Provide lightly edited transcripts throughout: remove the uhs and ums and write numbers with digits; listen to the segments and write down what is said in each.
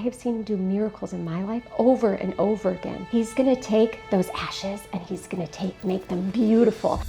have seen him do miracles in my life over and over again. He's gonna take those ashes and he's gonna make them beautiful.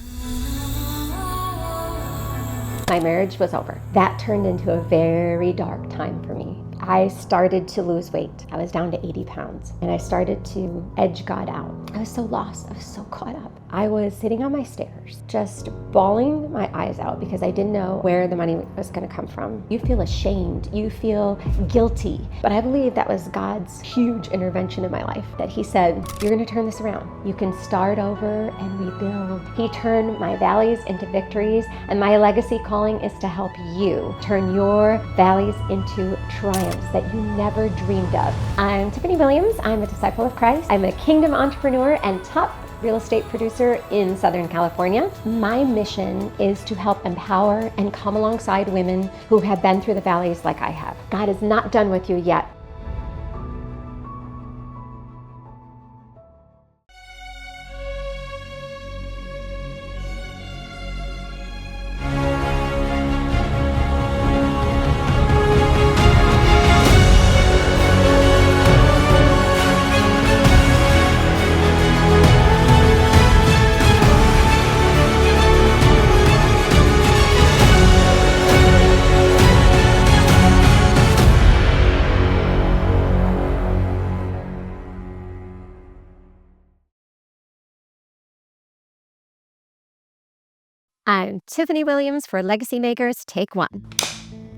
My marriage was over. That turned into a very dark time for me. I started to lose weight. I was down to 80 pounds and I started to edge God out. I was so lost. I was so caught up. I was sitting on my stairs, just bawling my eyes out because I didn't know where the money was going to come from. You feel ashamed. You feel guilty. But I believe that was God's huge intervention in my life, that he said, you're going to turn this around. You can start over and rebuild. He turned my valleys into victories, and my legacy calling is to help you turn your valleys into triumphs that you never dreamed of. I'm Tiffany Williams. I'm a disciple of Christ. I'm a kingdom entrepreneur and top real estate producer in Southern California. My mission is to help empower and come alongside women who have been through the valleys like I have. God is not done with you yet. I'm Tiffany Williams for Legacy Makers Take One.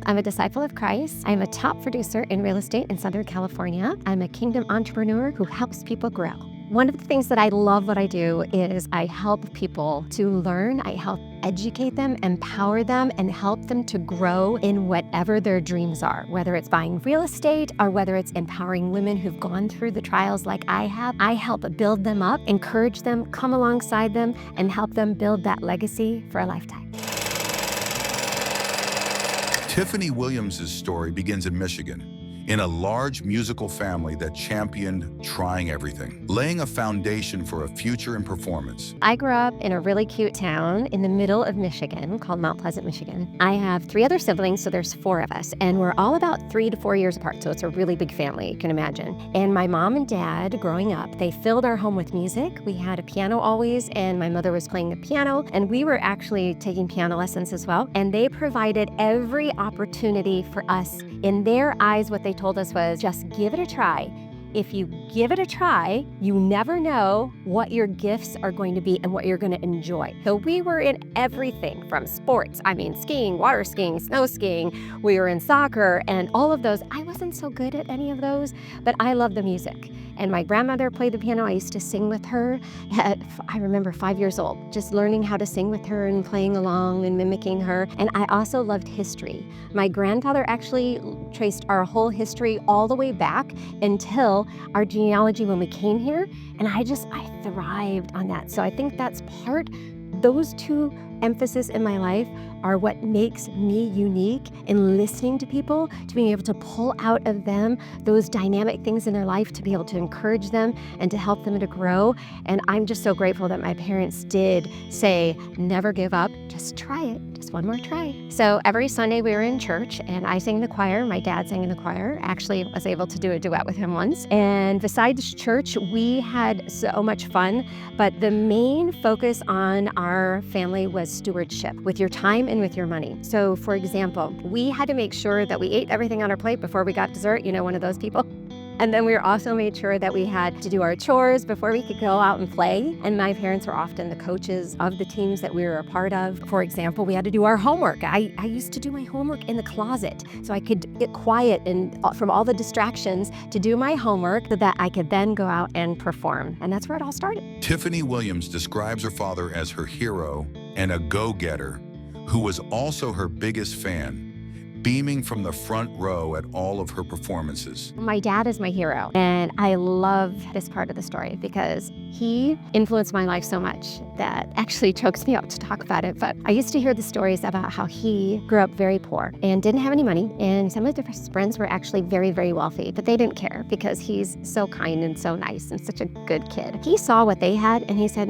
I'm a disciple of Christ. I'm a top producer in real estate in Southern California. I'm a kingdom entrepreneur who helps people grow. One of the things that I love what I do is I help people to learn. I help educate them, empower them, and help them to grow in whatever their dreams are, whether it's buying real estate or whether it's empowering women who've gone through the trials like I have. I help build them up, encourage them, come alongside them, and help them build that legacy for a lifetime. Tiffany Williams' story begins in Michigan, in a large musical family that championed trying everything, laying a foundation for a future in performance. I grew up in a really cute town in the middle of Michigan called Mount Pleasant, Michigan. I have 3 other siblings, so there's 4 of us, and we're all about 3 to 4 years apart, so it's a really big family, you can imagine. And my mom and dad, growing up, they filled our home with music. We had a piano always, and my mother was playing the piano, and we were actually taking piano lessons as well. And they provided every opportunity for us. In their eyes, what they told us was, just give it a try. If you give it a try, you never know what your gifts are going to be and what you're going to enjoy. So we were in everything from sports. I mean, skiing, water skiing, snow skiing. We were in soccer and all of those. I wasn't so good at any of those, but I love the music. And my grandmother played the piano. I used to sing with her at, I remember, 5 years old, just learning how to sing with her and playing along and mimicking her. And I also loved history. My grandfather actually traced our whole history all the way back until our genealogy when we came here. And I thrived on that. So I think that's those 2 emphasis in my life are what makes me unique in listening to people, to being able to pull out of them those dynamic things in their life, to be able to encourage them and to help them to grow. And I'm just so grateful that my parents did say, never give up, just try it, just one more try. So every Sunday we were in church and I sang in the choir, my dad sang in the choir. Actually, I was able to do a duet with him once. And besides church, we had so much fun, but the main focus on our family was stewardship with your time and with your money. So for example, we had to make sure that we ate everything on our plate before we got dessert, one of those people. And then we also made sure that we had to do our chores before we could go out and play. And my parents were often the coaches of the teams that we were a part of. For example, we had to do our homework. I used to do my homework in the closet so I could get quiet and from all the distractions to do my homework so that I could then go out and perform. And that's where it all started. Tiffany Williams describes her father as her hero and a go-getter who was also her biggest fan, beaming from the front row at all of her performances. My dad is my hero, and I love this part of the story because he influenced my life so much that actually chokes me up to talk about it. But I used to hear the stories about how he grew up very poor and didn't have any money, and some of his friends were actually very, very wealthy, but they didn't care because he's so kind and so nice and such a good kid. He saw what they had and he said,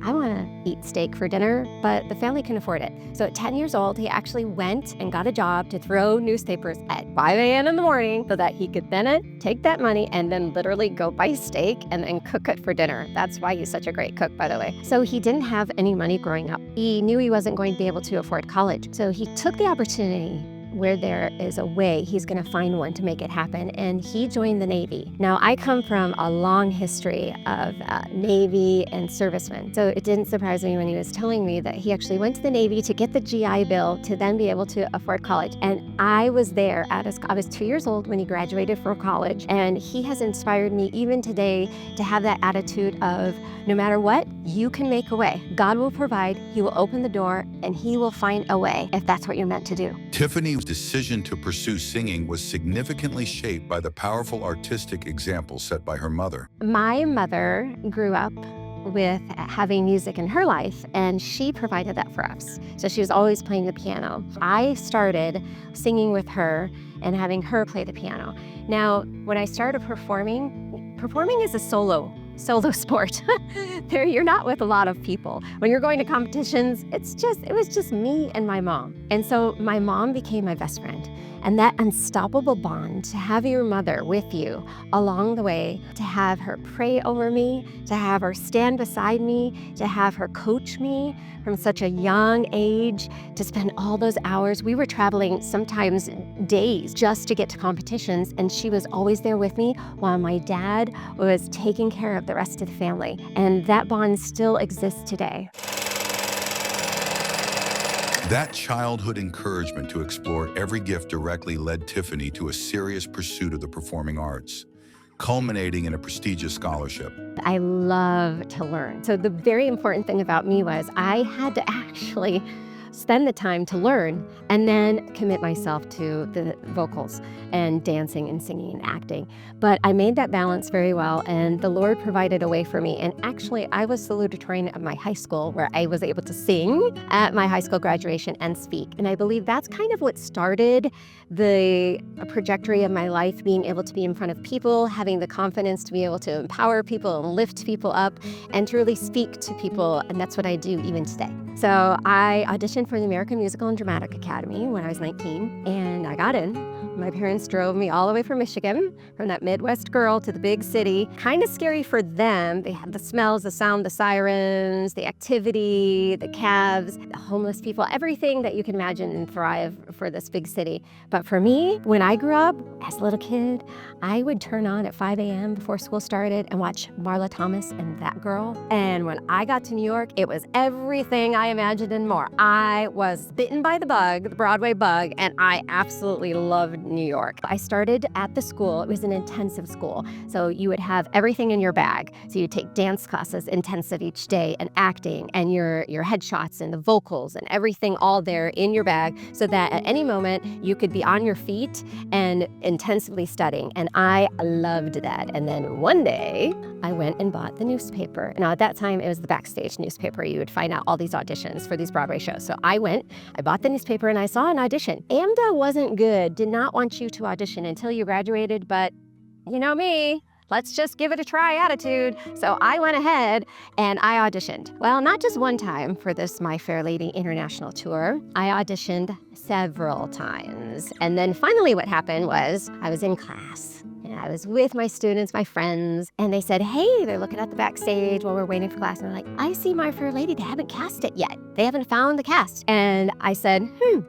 I want to eat steak for dinner, but the family can afford it. So at 10 years old, he actually went and got a job to throw newspapers at 5 a.m. in the morning so that he could then take that money and then literally go buy steak and then cook it for dinner. That's why he's such a great cook, by the way. So he didn't have any money growing up. He knew he wasn't going to be able to afford college. So he took the opportunity. Where there is a way, he's going to find one to make it happen. And he joined the Navy. Now, I come from a long history of Navy and servicemen. So it didn't surprise me when he was telling me that he actually went to the Navy to get the GI Bill to then be able to afford college. And I was there I was 2 years old when he graduated from college. And he has inspired me even today to have that attitude of no matter what, you can make a way. God will provide, he will open the door, and he will find a way if that's what you're meant to do. Tiffany's decision to pursue singing was significantly shaped by the powerful artistic example set by her mother. My mother grew up with having music in her life, and she provided that for us. So she was always playing the piano. I started singing with her and having her play the piano. Now, when I started performing is a solo sport. There, you're not with a lot of people. When you're going to competitions, it was just me and my mom. And so my mom became my best friend. And that unstoppable bond, to have your mother with you along the way, to have her pray over me, to have her stand beside me, to have her coach me from such a young age, to spend all those hours. We were traveling sometimes days just to get to competitions, and she was always there with me while my dad was taking care of the rest of the family. And that bond still exists today. That childhood encouragement to explore every gift directly led Tiffany to a serious pursuit of the performing arts, culminating in a prestigious scholarship. I love to learn. So the very important thing about me was I had to actually spend the time to learn and then commit myself to the vocals and dancing and singing and acting. But I made that balance very well, and the Lord provided a way for me. And actually, I was salutatorian at my high school, where I was able to sing at my high school graduation and speak. And I believe that's kind of what started the trajectory of my life, being able to be in front of people, having the confidence to be able to empower people and lift people up and to really speak to people. And that's what I do even today. So I auditioned for the American Musical and Dramatic Academy when I was 19, and I got in. My parents drove me all the way from Michigan, from that Midwest girl to the big city. Kind of scary for them. They had the smells, the sound, the sirens, the activity, the cabs, the homeless people, everything that you can imagine and thrive for this big city. But for me, when I grew up as a little kid, I would turn on at 5 a.m. before school started and watch Marla Thomas and That Girl. And when I got to New York, it was everything I imagined and more. I was bitten by the bug, the Broadway bug, and I absolutely loved New York. I started at the school. It was an intensive school. So you would have everything in your bag. So you take dance classes intensive each day, and acting, and your headshots and the vocals and everything all there in your bag, so that at any moment you could be on your feet and intensively studying. And I loved that. And then one day I went and bought the newspaper. Now at that time it was the Backstage newspaper. You would find out all these auditions for these Broadway shows. So I bought the newspaper, and I saw an audition. AMDA wasn't good, did not want you to audition until you graduated, but you know me, let's just give it a try attitude. So I went ahead and I auditioned. Well, not just one time for this My Fair Lady International Tour. I auditioned several times. And then finally what happened was I was in class. And I was with my students, my friends, and they said, hey, they're looking at the backstage while we're waiting for class. And they're like, I see My Fair Lady. They haven't cast it yet. They haven't found the cast. And I said,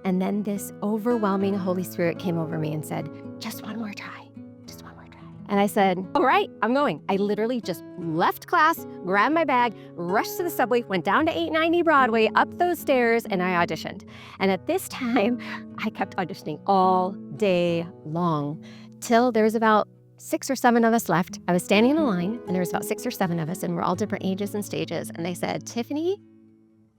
And then this overwhelming Holy Spirit came over me and said, just one more try. Just one more try. And I said, all right, I'm going. I literally just left class, grabbed my bag, rushed to the subway, went down to 890 Broadway, up those stairs, and I auditioned. And at this time, I kept auditioning all day long, till there was about 6 or 7 of us left. I was standing in a line, and there was about 6 or 7 of us, and we're all different ages and stages. And they said, Tiffany,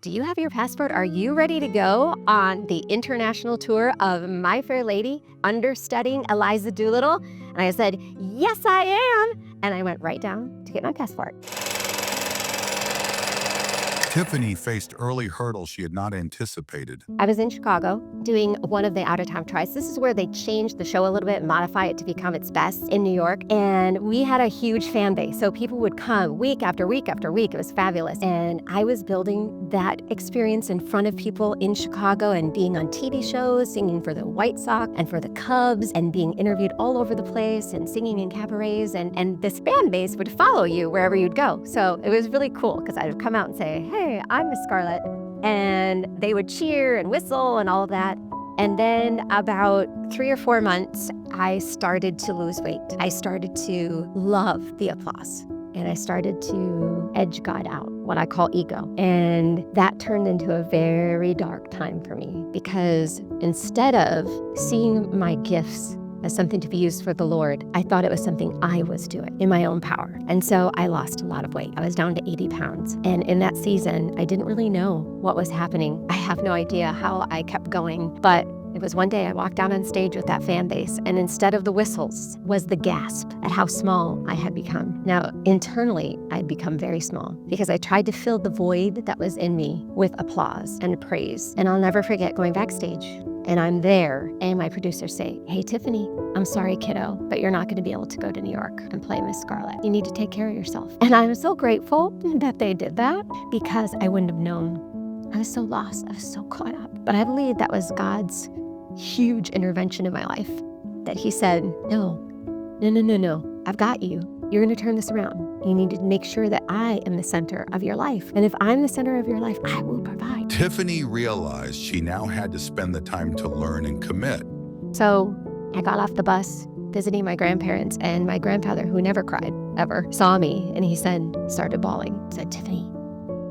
do you have your passport? Are you ready to go on the international tour of My Fair Lady, understudying Eliza Doolittle? And I said, yes, I am. And I went right down to get my passport. Tiffany faced early hurdles she had not anticipated. I was in Chicago doing one of the out-of-town tries. This is where they changed the show a little bit and modify it to become its best in New York. And we had a huge fan base. So people would come week after week after week. It was fabulous. And I was building that experience in front of people in Chicago and being on TV shows, singing for the White Sox and for the Cubs and being interviewed all over the place and singing in cabarets. And this fan base would follow you wherever you'd go. So it was really cool because I would come out and say, hey, I'm Miss Scarlett. And they would cheer and whistle and all of that. And then about 3 or 4 months, I started to lose weight. I started to love the applause. And I started to edge God out, what I call ego. And that turned into a very dark time for me because instead of seeing my gifts as something to be used for the Lord, I thought it was something I was doing in my own power. And so I lost a lot of weight. I was down to 80 pounds. And in that season, I didn't really know what was happening. I have no idea how I kept going, but it was one day I walked out on stage with that fan base, and instead of the whistles was the gasp at how small I had become. Now, internally, I'd become very small because I tried to fill the void that was in me with applause and praise. And I'll never forget going backstage. And I'm there, and my producers say, hey, Tiffany, I'm sorry, kiddo, but you're not going to be able to go to New York and play Miss Scarlett. You need to take care of yourself. And I'm so grateful that they did that because I wouldn't have known. I was so lost. I was so caught up. But I believe that was God's huge intervention in my life, that he said, no, I've got you. You're going to turn this around. You need to make sure that I am the center of your life. And if I'm the center of your life, I will provide. Tiffany realized she now had to spend the time to learn and commit. So I got off the bus visiting my grandparents, and my grandfather, who never cried ever, saw me and he started bawling, said, Tiffany,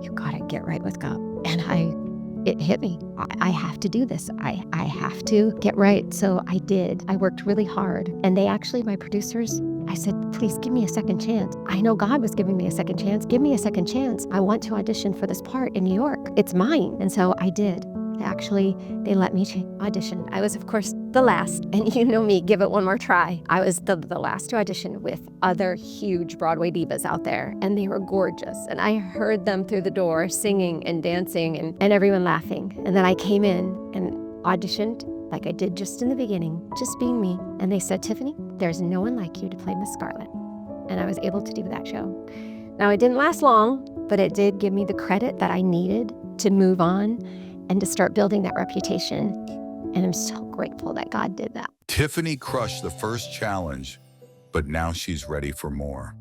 you got to get right with God. And it hit me. I have to do this. I have to get right. So I did. I worked really hard. And my producers, I said, please give me a second chance. I know God was giving me a second chance. Give me a second chance. I want to audition for this part in New York. It's mine. And so I did. They let me audition. I was, of course, the last. And you know me, give it one more try. I was the last to audition with other huge Broadway divas out there. And they were gorgeous. And I heard them through the door singing and dancing and everyone laughing. And then I came in and auditioned like I did just in the beginning, just being me. And they said, Tiffany, there's no one like you to play Miss Scarlett. And I was able to do that show. Now, it didn't last long, but it did give me the credit that I needed to move on and to start building that reputation. And I'm so grateful that God did that. Tiffany crushed the first challenge, but now she's ready for more.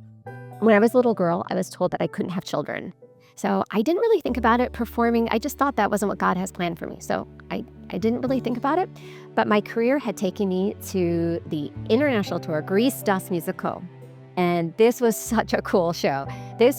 When I was a little girl, I was told that I couldn't have children. So I didn't really think about it performing. I just thought that wasn't what God has planned for me. So I didn't really think about it. But my career had taken me to the international tour, Greece Das Musical. And this was such a cool show.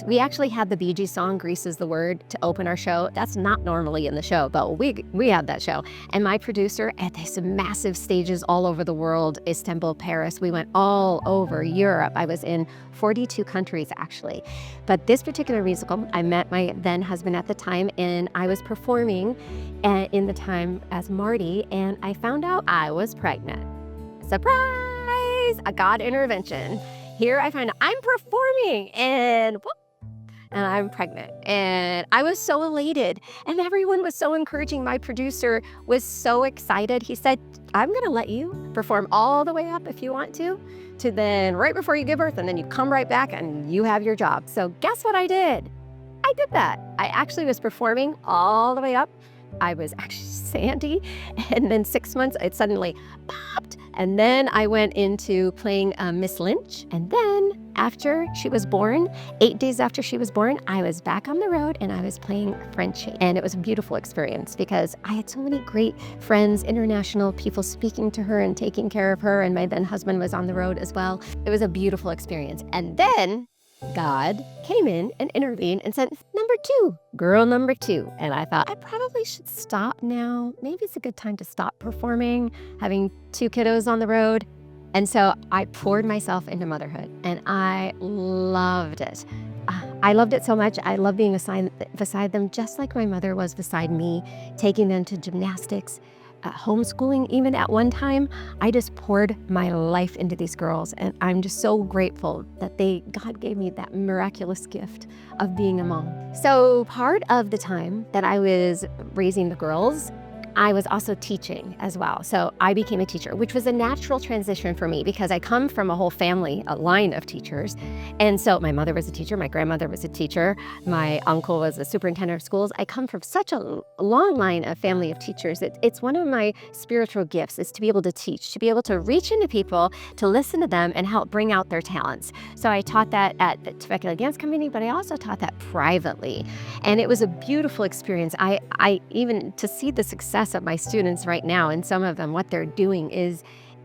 We actually had the Bee Gees song, Grease is the Word, to open our show. That's not normally in the show, but we had that show. And my producer at these massive stages all over the world, Istanbul, Paris, we went all over Europe. I was in 42 countries, actually. But this particular musical, I met my then husband at the time, and I was performing in the time as Marty, and I found out I was pregnant. Surprise! A God intervention. Here I find out I'm performing and I'm pregnant. And I was so elated and everyone was so encouraging. My producer was so excited. He said, I'm gonna let you perform all the way up if you want to then right before you give birth, and then you come right back and you have your job. So guess what I did? I did that. I actually was performing all the way up. I was actually Sandy, and then 6 months it suddenly popped. And then I went into playing Miss Lynch. And then after she was born, 8 days after she was born, I was back on the road and I was playing Frenchie. And it was a beautiful experience because I had so many great friends, international people speaking to her and taking care of her. And my then husband was on the road as well. It was a beautiful experience. And then God came in and intervened and said, girl number 2. And I thought, I probably should stop now. Maybe it's a good time to stop performing, having 2 kiddos on the road. And so I poured myself into motherhood and I loved it. I loved it so much. I love being beside them, just like my mother was beside me, taking them to gymnastics, homeschooling even at one time. I just poured my life into these girls, and I'm just so grateful that God gave me that miraculous gift of being a mom. So part of the time that I was raising the girls, I was also teaching as well. So I became a teacher, which was a natural transition for me because I come from a whole family, a line of teachers. And so my mother was a teacher, my grandmother was a teacher, my uncle was a superintendent of schools. I come from such a long line of family of teachers. It's one of my spiritual gifts is to be able to teach, to be able to reach into people, to listen to them and help bring out their talents. So I taught that at the Temecula Dance Company, but I also taught that privately. And it was a beautiful experience. I even to see the success of my students right now, and some of them, what they're doing is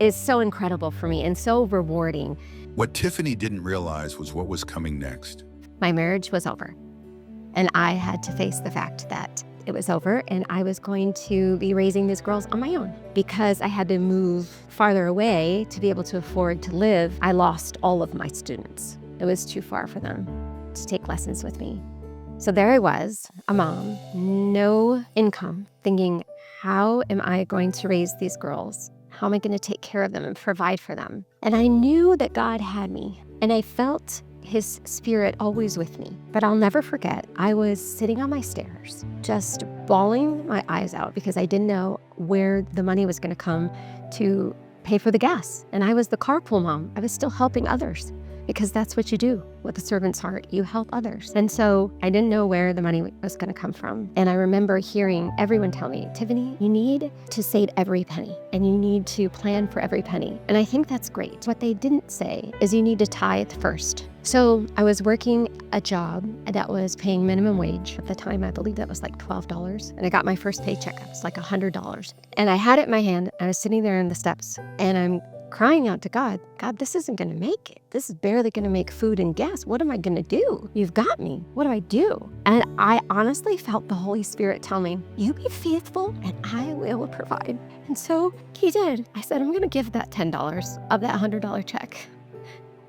so incredible for me and so rewarding. What Tiffany didn't realize was what was coming next. My marriage was over, and I had to face the fact that it was over, and I was going to be raising these girls on my own. Because I had to move farther away to be able to afford to live, I lost all of my students. It was too far for them to take lessons with me. So there I was, a mom, no income, thinking, how am I going to raise these girls? How am I going to take care of them and provide for them? And I knew that God had me, and I felt His Spirit always with me. But I'll never forget, I was sitting on my stairs, just bawling my eyes out because I didn't know where the money was going to come to pay for the gas. And I was the carpool mom. I was still helping others, because that's what you do with a servant's heart. You help others. And so I didn't know where the money was going to come from. And I remember hearing everyone tell me, Tiffany, you need to save every penny and you need to plan for every penny. And I think that's great. What they didn't say is you need to tithe first. So I was working a job that was paying minimum wage. At the time, I believe that was like $12. And I got my first paycheck. It was like $100. And I had it in my hand. I was sitting there on the steps and I'm crying out to God, God, this isn't going to make it. This is barely going to make food and gas. What am I going to do? You've got me. What do I do? And I honestly felt the Holy Spirit tell me, you be faithful and I will provide. And so He did. I said, I'm going to give that $10 of that $100 check.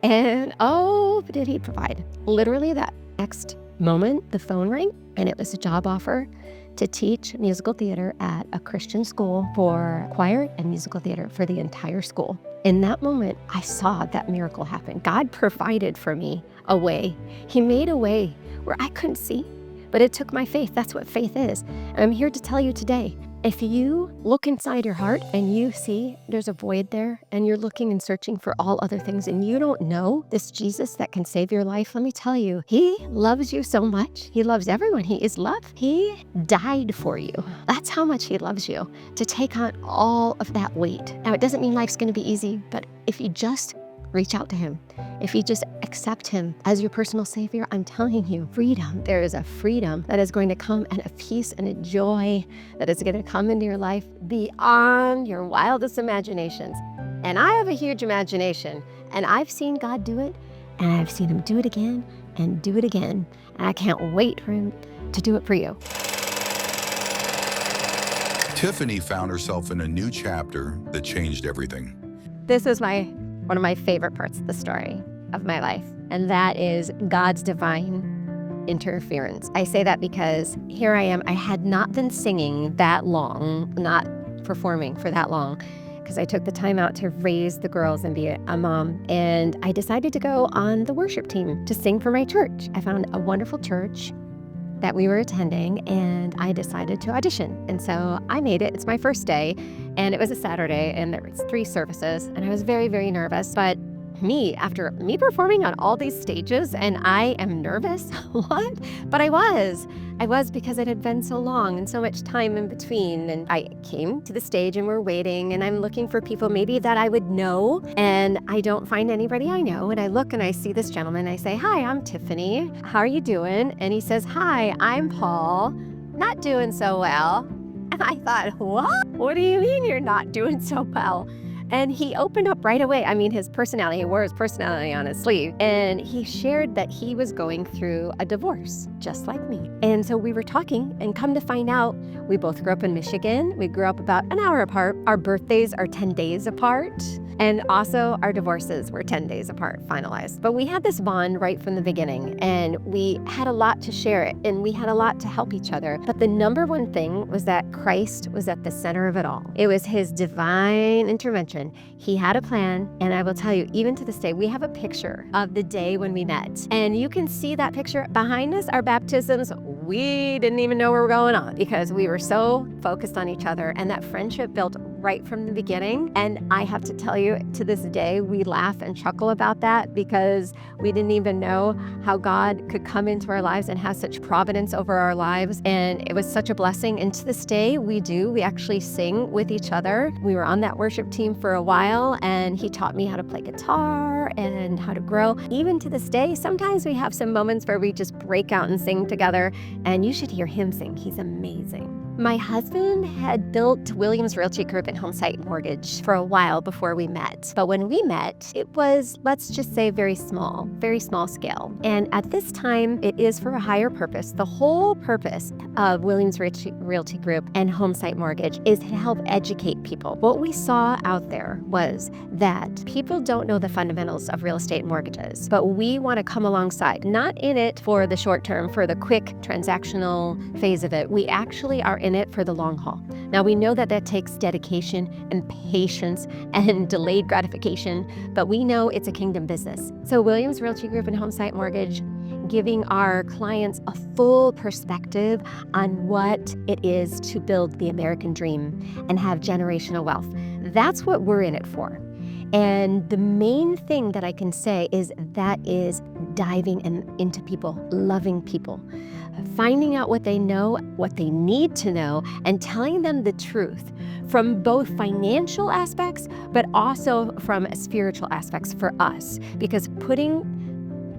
And oh, did He provide. Literally that next moment, the phone rang and it was a job offer to teach musical theater at a Christian school for choir and musical theater for the entire school. In that moment, I saw that miracle happen. God provided for me a way. He made a way where I couldn't see, but it took my faith. That's what faith is. And I'm here to tell you today, if you look inside your heart and you see there's a void there and you're looking and searching for all other things and you don't know this Jesus that can save your life, let me tell you, He loves you so much. He loves everyone. He is love. He died for you. That's how much He loves you, to take on all of that weight. Now, it doesn't mean life's going to be easy, but if you just reach out to Him, if you just accept Him as your personal Savior, I'm telling you, freedom. There is a freedom that is going to come, and a peace and a joy that is going to come into your life beyond your wildest imaginations. And I have a huge imagination, and I've seen God do it, and I've seen Him do it again and do it again. And I can't wait for Him to do it for you. Tiffany found herself in a new chapter that changed everything. This is one of my favorite parts of the story of my life, and that is God's divine interference. I say that because here I am. I had not been singing that long, not performing for that long, because I took the time out to raise the girls and be a mom, and I decided to go on the worship team to sing for my church. I found a wonderful church that we were attending, and I decided to audition. And so I made it. It's my first day, and it was a Saturday, and there was 3 services, and I was very, very nervous. But after me performing on all these stages, and I am nervous, what? But I was because it had been so long and so much time in between. And I came to the stage and we're waiting, and I'm looking for people maybe that I would know, and I don't find anybody I know. And I look and I see this gentleman. I say, hi, I'm Tiffany. How are you doing? And he says, hi, I'm Paul. Not doing so well. And I thought, what? What do you mean you're not doing so well? And he opened up right away. I mean, his personality, he wore his personality on his sleeve. And he shared that he was going through a divorce, just like me. And so we were talking, and come to find out, we both grew up in Michigan. We grew up about an hour apart. Our birthdays are 10 days apart. And also, our divorces were 10 days apart, finalized. But we had this bond right from the beginning, and we had a lot to share, and we had a lot to help each other. But the number one thing was that Christ was at the center of it all. It was his divine intervention. He had a plan, and I will tell you, even to this day, we have a picture of the day when we met. And you can see that picture behind us, our baptisms. We didn't even know where we were going on because we were so focused on each other, and that friendship built right from the beginning. And I have to tell you, to this day, we laugh and chuckle about that because we didn't even know how God could come into our lives and have such providence over our lives. And it was such a blessing. And to this day, we actually sing with each other. We were on that worship team for a while, and he taught me how to play guitar and how to grow. Even to this day, sometimes we have some moments where we just break out and sing together, and you should hear him sing. He's amazing. My husband had built Williams Realty Group and Homesite Mortgage for a while before we met. But when we met, it was, let's just say, very small scale. And at this time, it is for a higher purpose. The whole purpose of Williams Realty Group and Homesite Mortgage is to help educate people. What we saw out there was that people don't know the fundamentals of real estate mortgages, but we want to come alongside, not in it for the short term, for the quick transactional phase of it. We actually are in it for the long haul. Now, we know that takes dedication and patience and delayed gratification, but we know it's a kingdom business. So Williams Realty Group and Homesite Mortgage, giving our clients a full perspective on what it is to build the American dream and have generational wealth. That's what we're in it for. And the main thing that I can say is that is diving into people, loving people, finding out what they know, what they need to know, and telling them the truth from both financial aspects, but also from spiritual aspects for us. Because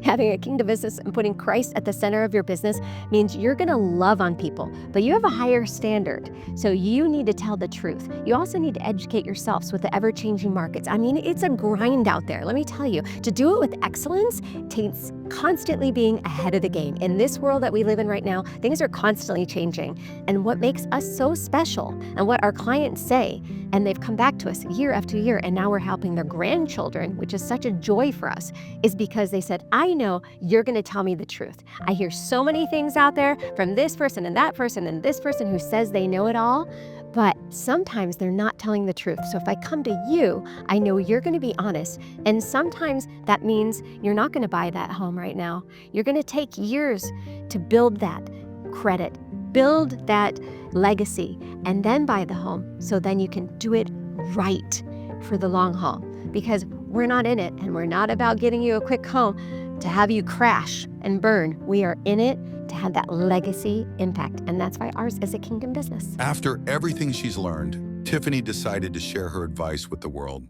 having a kingdom business and putting Christ at the center of your business means you're going to love on people, but you have a higher standard. So you need to tell the truth. You also need to educate yourselves with the ever-changing markets. I mean, it's a grind out there. Let me tell you, to do it with excellence takes constantly being ahead of the game. In this world that we live in right now, things are constantly changing. And what makes us so special and what our clients say, and they've come back to us year after year, and now we're helping their grandchildren, which is such a joy for us, is because they said, I know you're going to tell me the truth. I hear so many things out there from this person and that person and this person who says they know it all, but sometimes they're not telling the truth. So if I come to you, I know you're going to be honest. And sometimes that means you're not going to buy that home right now. You're going to take years to build that credit, build that legacy, and then buy the home. So then you can do it right for the long haul, because we're not in it, and we're not about getting you a quick home to have you crash and burn. We are in it to have that legacy impact, and that's why ours is a kingdom business. After everything she's learned, Tiffany decided to share her advice with the world.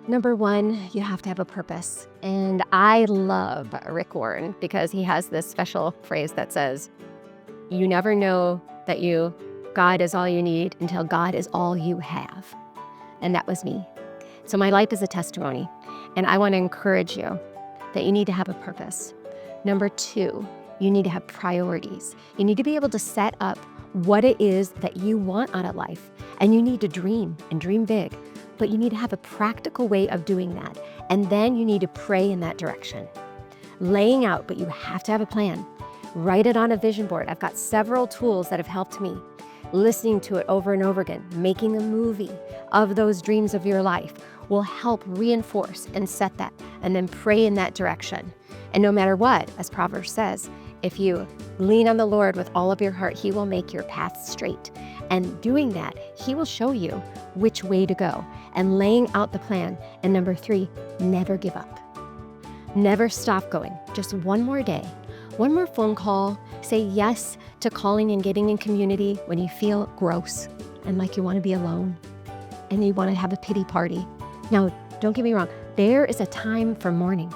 Number one, you have to have a purpose. And I love Rick Warren because he has this special phrase that says, you never know that God is all you need until God is all you have. And that was me. So my life is a testimony. And I want to encourage you that you need to have a purpose. Number two, you need to have priorities. You need to be able to set up what it is that you want out of life. And you need to dream and dream big. But you need to have a practical way of doing that. And then you need to pray in that direction. Laying out, but you have to have a plan. Write it on a vision board. I've got several tools that have helped me. Listening to it over and over again, making a movie of those dreams of your life will help reinforce and set that, and then pray in that direction. And no matter what, as Proverbs says, if you lean on the Lord with all of your heart, he will make your path straight. And doing that, he will show you which way to go and laying out the plan. And number three, never give up. Never stop going. Just one more day, one more phone call. Say yes to calling and getting in community when you feel gross and like you want to be alone and you want to have a pity party. Now, don't get me wrong. There is a time for mourning,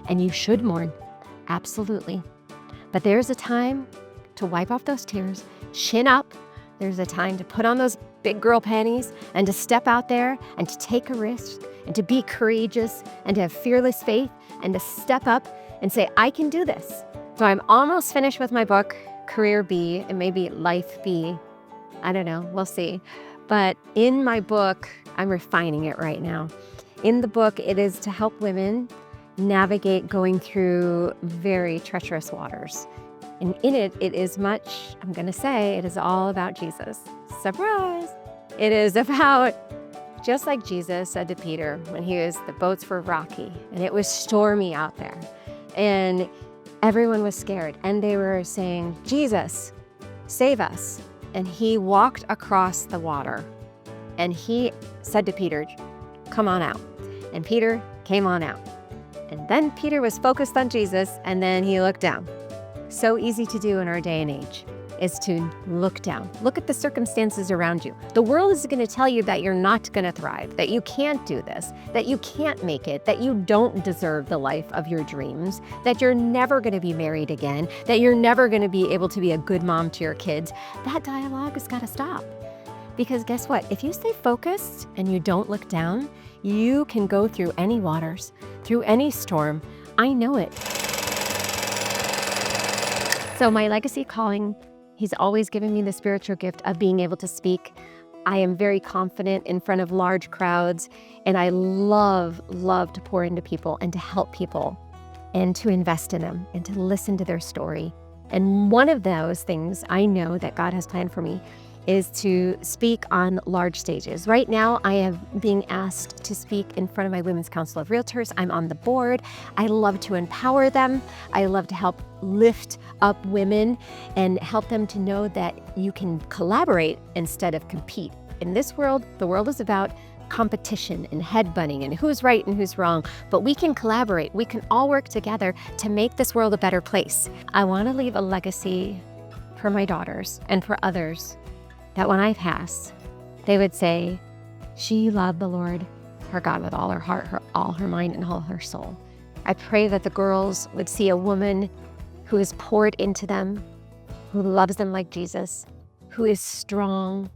and you should mourn, absolutely. But there's a time to wipe off those tears, chin up. There's a time to put on those big girl panties and to step out there and to take a risk and to be courageous and to have fearless faith and to step up and say, I can do this. So I'm almost finished with my book, Career B, and maybe Life B. I don't know, we'll see. But in my book, I'm refining it right now. In the book, it is to help women navigate going through very treacherous waters. And in it, it is much, I'm going to say, it is all about Jesus. Surprise! It is about, just like Jesus said to Peter when the boats were rocky and it was stormy out there. And everyone was scared and they were saying, Jesus, save us. And he walked across the water and he said to Peter, come on out. And Peter came on out. And then Peter was focused on Jesus and then he looked down. So easy to do in our day and age is to look down. Look at the circumstances around you. The world is going to tell you that you're not going to thrive, that you can't do this, that you can't make it, that you don't deserve the life of your dreams, that you're never going to be married again, that you're never going to be able to be a good mom to your kids. That dialogue has got to stop. Because guess what? If you stay focused and you don't look down, you can go through any waters, through any storm. I know it. So my legacy calling, he's always given me the spiritual gift of being able to speak. I am very confident in front of large crowds, and I love to pour into people and to help people and to invest in them and to listen to their story. And one of those things I know that God has planned for me is to speak on large stages. Right now, I am being asked to speak in front of my Women's Council of Realtors. I'm on the board. I love to empower them. I love to help lift up women and help them to know that you can collaborate instead of compete. In this world, the world is about competition and headbutting and who's right and who's wrong, but we can collaborate. We can all work together to make this world a better place. I want to leave a legacy for my daughters and for others that when I pass, they would say, she loved the Lord, her God, with all her heart, all her mind, and all her soul. I pray that the girls would see a woman who is poured into them, who loves them like Jesus, who is strong,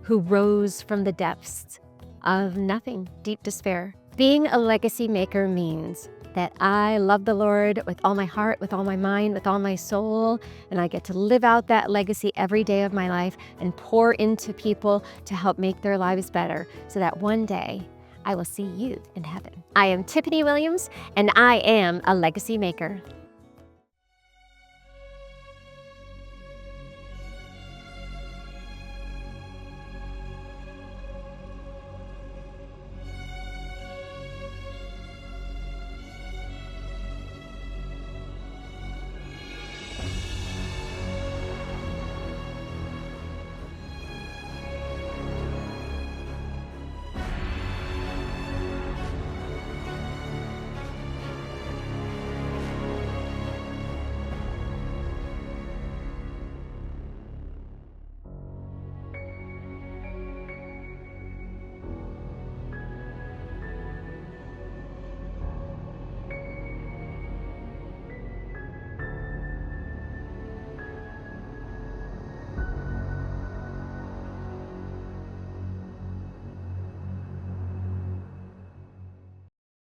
who rose from the depths of nothing, deep despair. Being a legacy maker means that I love the Lord with all my heart, with all my mind, with all my soul, and I get to live out that legacy every day of my life and pour into people to help make their lives better so that one day I will see you in heaven. I am Tiffany Williams, and I am a legacy maker.